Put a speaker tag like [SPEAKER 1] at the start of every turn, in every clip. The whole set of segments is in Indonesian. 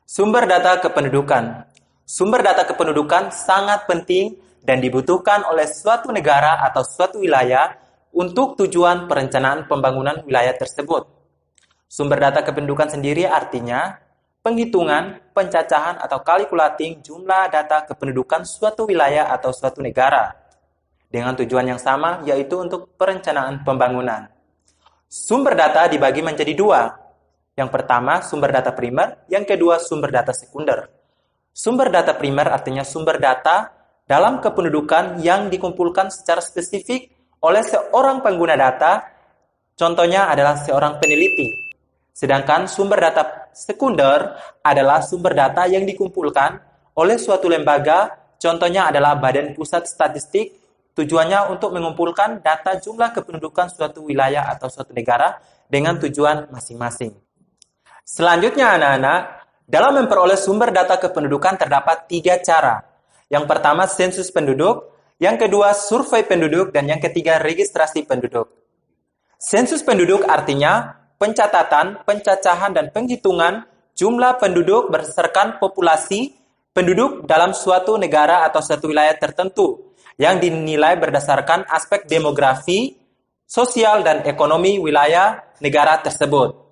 [SPEAKER 1] Sumber data kependudukan. Sumber data kependudukan sangat penting dan dibutuhkan oleh suatu negara atau suatu wilayah untuk tujuan perencanaan pembangunan wilayah tersebut. Sumber data kependudukan sendiri artinya penghitungan, pencacahan, atau calculating jumlah data kependudukan suatu wilayah atau suatu negara dengan tujuan yang sama, yaitu untuk perencanaan pembangunan. Sumber data dibagi menjadi dua. Yang pertama, sumber data primer. Yang kedua, sumber data sekunder. Sumber data primer artinya sumber data dalam kependudukan yang dikumpulkan secara spesifik oleh seorang pengguna data, contohnya adalah seorang peneliti. Sedangkan sumber data sekunder adalah sumber data yang dikumpulkan oleh suatu lembaga, contohnya adalah Badan Pusat Statistik, tujuannya untuk mengumpulkan data jumlah kependudukan suatu wilayah atau suatu negara dengan tujuan masing-masing. Selanjutnya anak-anak, dalam memperoleh sumber data kependudukan terdapat 3 cara. Yang pertama sensus penduduk, yang kedua survei penduduk, dan yang ketiga registrasi penduduk. Sensus penduduk artinya pencatatan, pencacahan, dan penghitungan jumlah penduduk berdasarkan populasi penduduk dalam suatu negara atau suatu wilayah tertentu yang dinilai berdasarkan aspek demografi, sosial, dan ekonomi wilayah negara tersebut.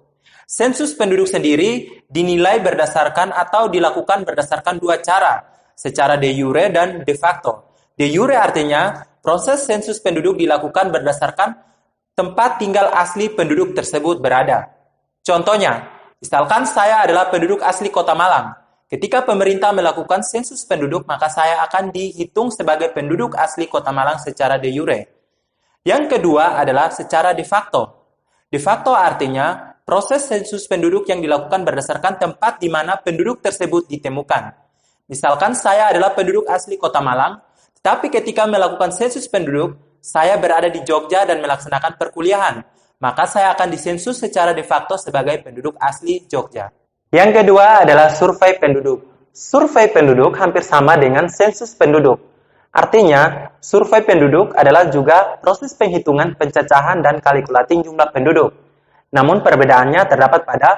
[SPEAKER 1] Sensus penduduk sendiri dinilai berdasarkan atau dilakukan berdasarkan 2 cara, secara de jure dan de facto. De jure artinya proses sensus penduduk dilakukan berdasarkan tempat tinggal asli penduduk tersebut berada. Contohnya, misalkan saya adalah penduduk asli Kota Malang. Ketika pemerintah melakukan sensus penduduk, maka saya akan dihitung sebagai penduduk asli Kota Malang secara de jure. Yang kedua adalah secara de facto. De facto artinya proses sensus penduduk yang dilakukan berdasarkan tempat di mana penduduk tersebut ditemukan. Misalkan saya adalah penduduk asli Kota Malang, tetapi ketika melakukan sensus penduduk, saya berada di Jogja dan melaksanakan perkuliahan, maka saya akan disensus secara de facto sebagai penduduk asli Jogja. Yang kedua adalah survei penduduk. Survei penduduk hampir sama dengan sensus penduduk. Artinya, survei penduduk adalah juga proses penghitungan, pencacahan, dan kalkulating jumlah penduduk. Namun perbedaannya terdapat pada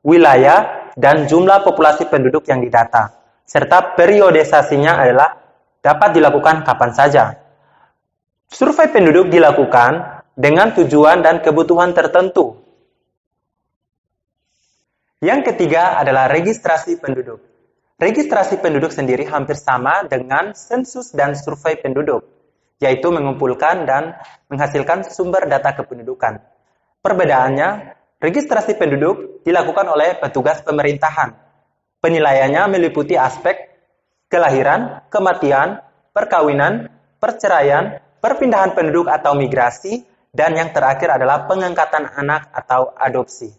[SPEAKER 1] wilayah dan jumlah populasi penduduk yang didata, serta periodisasinya adalah dapat dilakukan kapan saja. Survei penduduk dilakukan dengan tujuan dan kebutuhan tertentu. Yang ketiga adalah registrasi penduduk. Registrasi penduduk sendiri hampir sama dengan sensus dan survei penduduk, yaitu mengumpulkan dan menghasilkan sumber data kependudukan. Perbedaannya, registrasi penduduk dilakukan oleh petugas pemerintahan. Penilaiannya meliputi aspek kelahiran, kematian, perkawinan, perceraian, perpindahan penduduk atau migrasi, dan yang terakhir adalah pengangkatan anak atau adopsi.